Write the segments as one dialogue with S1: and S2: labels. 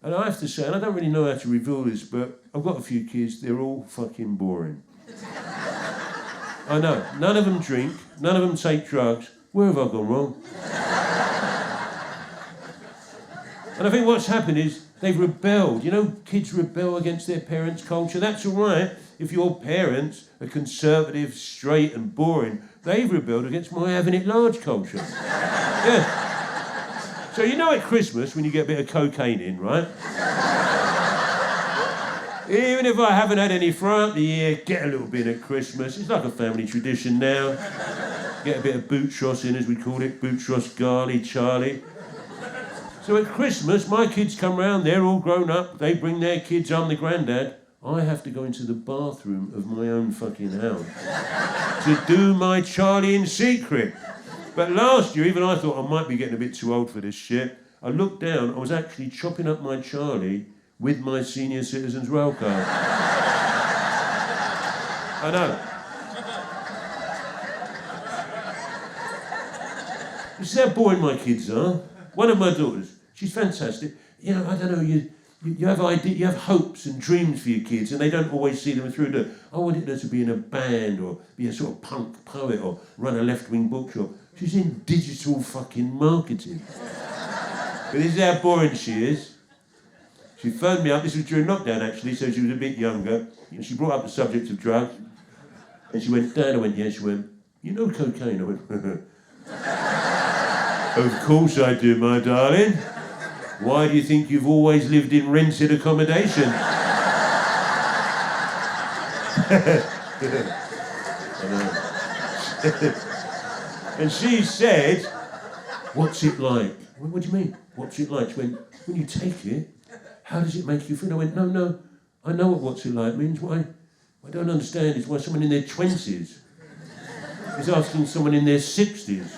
S1: And I have to say, and I don't really know how to reveal this, but I've got a few kids, they're all fucking boring. I know, none of them drink, none of them take drugs. Where have I gone wrong? And I think what's happened is they've rebelled. You know, kids rebel against their parents' culture. That's all right if your parents are conservative, straight and boring. They've rebelled against my having it large culture. Yeah. So you know at Christmas when you get a bit of cocaine in, right? Even if I haven't had any throughout the year, get a little bit at Christmas. It's like a family tradition now. Get a bit of bootros in, as we call it, bootros Garley, Charlie. So at Christmas, my kids come round, they're all grown up, they bring their kids, I'm the granddad. I have to go into the bathroom of my own fucking house to do my Charlie in secret. But last year, even I thought I might be getting a bit too old for this shit. I looked down, I was actually chopping up my Charlie with my senior citizens rail card. I know. This is how boring my kids are. One of my daughters, she's fantastic. You know, I don't know, you have you have hopes and dreams for your kids, and they don't always see them through. I wanted her to be in a band, or be a sort of punk poet, or run a left-wing bookshop. She's in digital fucking marketing. But this is how boring she is. She phoned me up, this was during lockdown actually, so she was a bit younger. And she brought up the subject of drugs. And she went, Dad, I went, yeah. She went, you know cocaine? I went, of course I do, my darling. Why do you think you've always lived in rented accommodation? And she said, what's it like? What do you mean? What's it like? She went, when you take it, how does it make you feel? I went, no, I know what what's it like means. What I don't understand is why someone in their 20s is asking someone in their 60s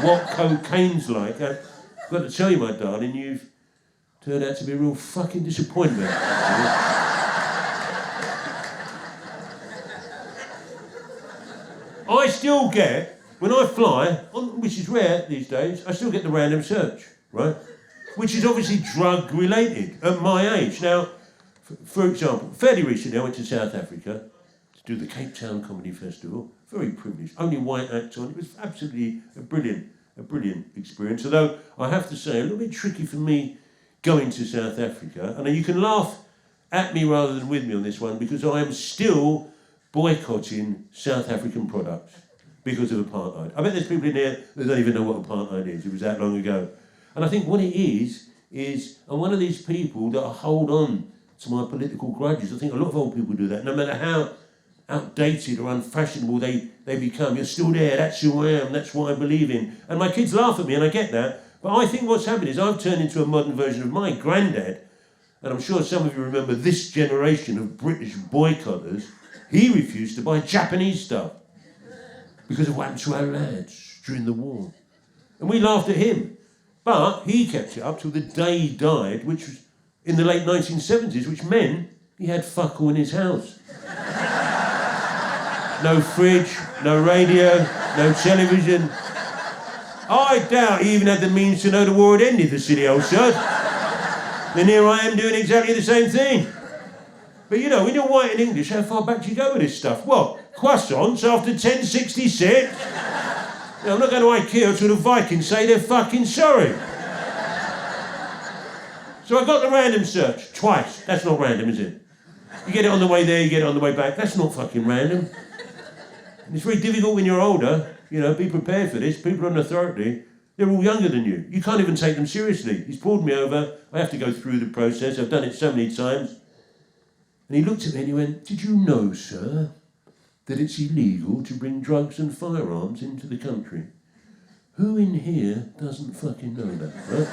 S1: what cocaine's like. I've got to tell you, my darling, you've turned out to be a real fucking disappointment. I still get, when I fly, which is rare these days, I still get the random search, right? Which is obviously drug-related at my age. Now, for example, fairly recently I went to South Africa to do the Cape Town Comedy Festival. Very privileged, only white acts on. It was absolutely a brilliant experience. Although, I have to say, a little bit tricky for me going to South Africa. And you can laugh at me rather than with me on this one, because I am still boycotting South African products because of apartheid. I bet there's people in there that don't even know what apartheid is. It was that long ago. And I think what it is I'm one of these people that hold on to my political grudges. I think a lot of old people do that. No matter how outdated or unfashionable they become, you're still there, that's who I am, that's what I believe in. And my kids laugh at me, and I get that. But I think what's happened is I've turned into a modern version of my granddad, and I'm sure some of you remember this generation of British boycotters. He refused to buy Japanese stuff because of what happened to our lads during the war. And we laughed at him. But he kept it up till the day he died, which was in the late 1970s, which meant he had fuck all in his house. No fridge, no radio, no television. I doubt he even had the means to know the war had ended, the silly old sod. Then here I am doing exactly the same thing. But you know, when you're white and English, how far back do you go with this stuff? What? Croissants after 1066? You know, I'm not going to IKEA till the Vikings say they're fucking sorry. So I got the random search twice. That's not random, is it? You get it on the way there, you get it on the way back. That's not fucking random. And it's very difficult when you're older. You know, be prepared for this. People on authority, they're all younger than you. You can't even take them seriously. He's pulled me over. I have to go through the process. I've done it so many times. And he looked at me and he went, did you know, sir, that it's illegal to bring drugs and firearms into the country? Who in here doesn't fucking know that, right?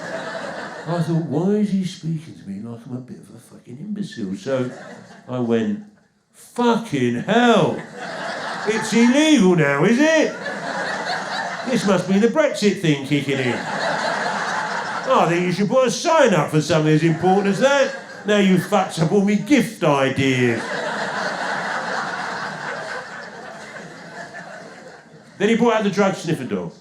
S1: I thought, why is he speaking to me like I'm a bit of a fucking imbecile? So I went, fucking hell! It's illegal now, is it? This must be the Brexit thing kicking in. I think you should put a sign up for something as important as that. Now you fucked up all me gift ideas. Then he brought out the drug sniffer dog.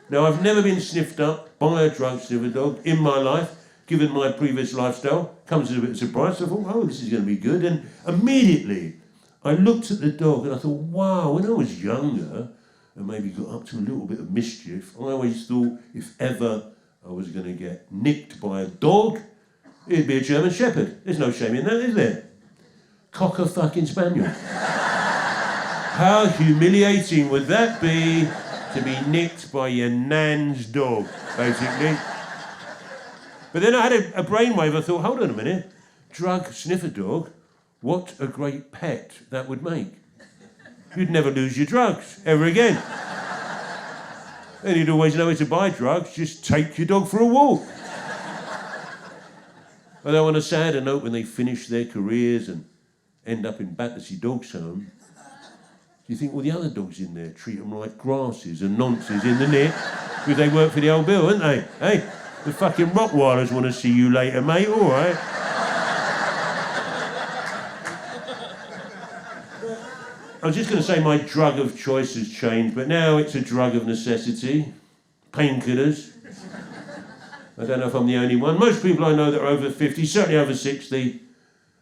S1: Now, I've never been sniffed up by a drug sniffer dog in my life. given my previous lifestyle. Comes as a bit of a surprise. So I thought, oh, this is going to be good. And immediately, I looked at the dog and I thought, wow, when I was younger, and maybe got up to a little bit of mischief, I always thought if ever I was going to get nicked by a dog, it'd be a German Shepherd. There's no shame in that, is there? Cocker fucking spaniel. How humiliating would that be to be nicked by your nan's dog, basically? But then I had a brainwave. I thought, hold on a minute. Drug sniffer dog, what a great pet that would make. You'd never lose your drugs ever again. And you'd always know where to buy drugs. Just take your dog for a walk. Although on a sadder note, when they finish their careers and end up in Battersea Dogs Home, you think, well, the other dogs in there treat them like grasses and nonces in the nick because they work for the old bill, don't they? Hey, the fucking Rottweilers want to see you later, mate, all right? I was just going to say my drug of choice has changed, but now it's a drug of necessity. Painkillers. I don't know if I'm the only one. Most people I know that are over 50, certainly over 60,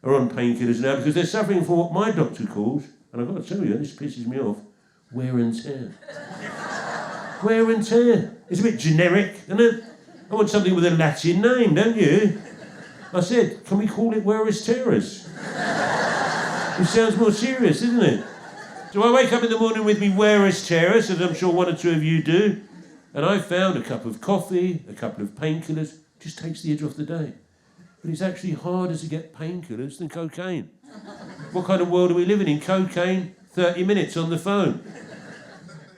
S1: are on painkillers now because they're suffering from what my doctor calls, and I've got to tell you, this pisses me off, wear and tear. Wear and tear. It's a bit generic, isn't it? I want something with a Latin name, don't you? I said, can we call it wearers tearers? It sounds more serious, isn't it? So I wake up in the morning with me wearers tearers, as I'm sure one or two of you do, and I found a cup of coffee, a couple of painkillers, just takes the edge off the day. But it's actually harder to get painkillers than cocaine. What kind of world are we living in? Cocaine, 30 minutes on the phone.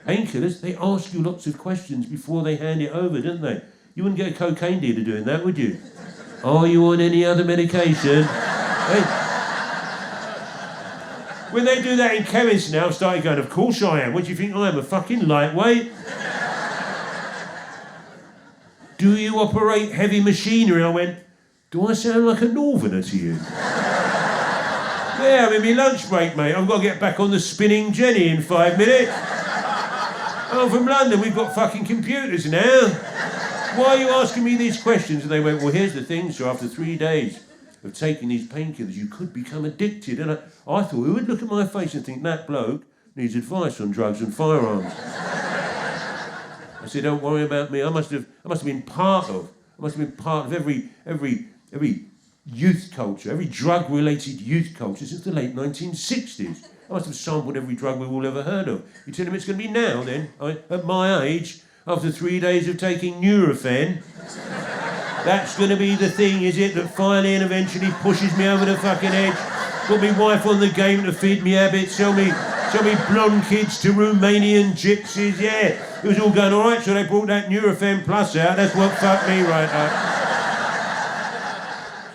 S1: Painkillers, they ask you lots of questions before they hand it over, don't they? You wouldn't get a cocaine dealer doing that, would you? Are you on any other medication? Hey. When they do that in chemists now, I've started going, of course I am. What do you think I am, a fucking lightweight? Do you operate heavy machinery? I went, do I sound like a northerner to you? Yeah, I'm in my lunch break, mate. I've got to get back on the spinning jenny in 5 minutes. I'm from London, we've got fucking computers now. Why are you asking me these questions? And they went, well, here's the thing, so after 3 days of taking these painkillers, you could become addicted. And I thought, who would look at my face and think, that bloke needs advice on drugs and firearms? I said, don't worry about me. I must have been part of every youth culture, every drug-related youth culture since the late 1960s. I must have sampled every drug we've all ever heard of. You tell him it's going to be now, then, at my age, after 3 days of taking Nurofen, that's going to be the thing, is it, that finally and eventually pushes me over the fucking edge, put my wife on the game to feed me habits, sell me blonde kids to Romanian gypsies, yeah. It was all going all right, so they brought that Nurofen Plus out. That's what fucked me right up.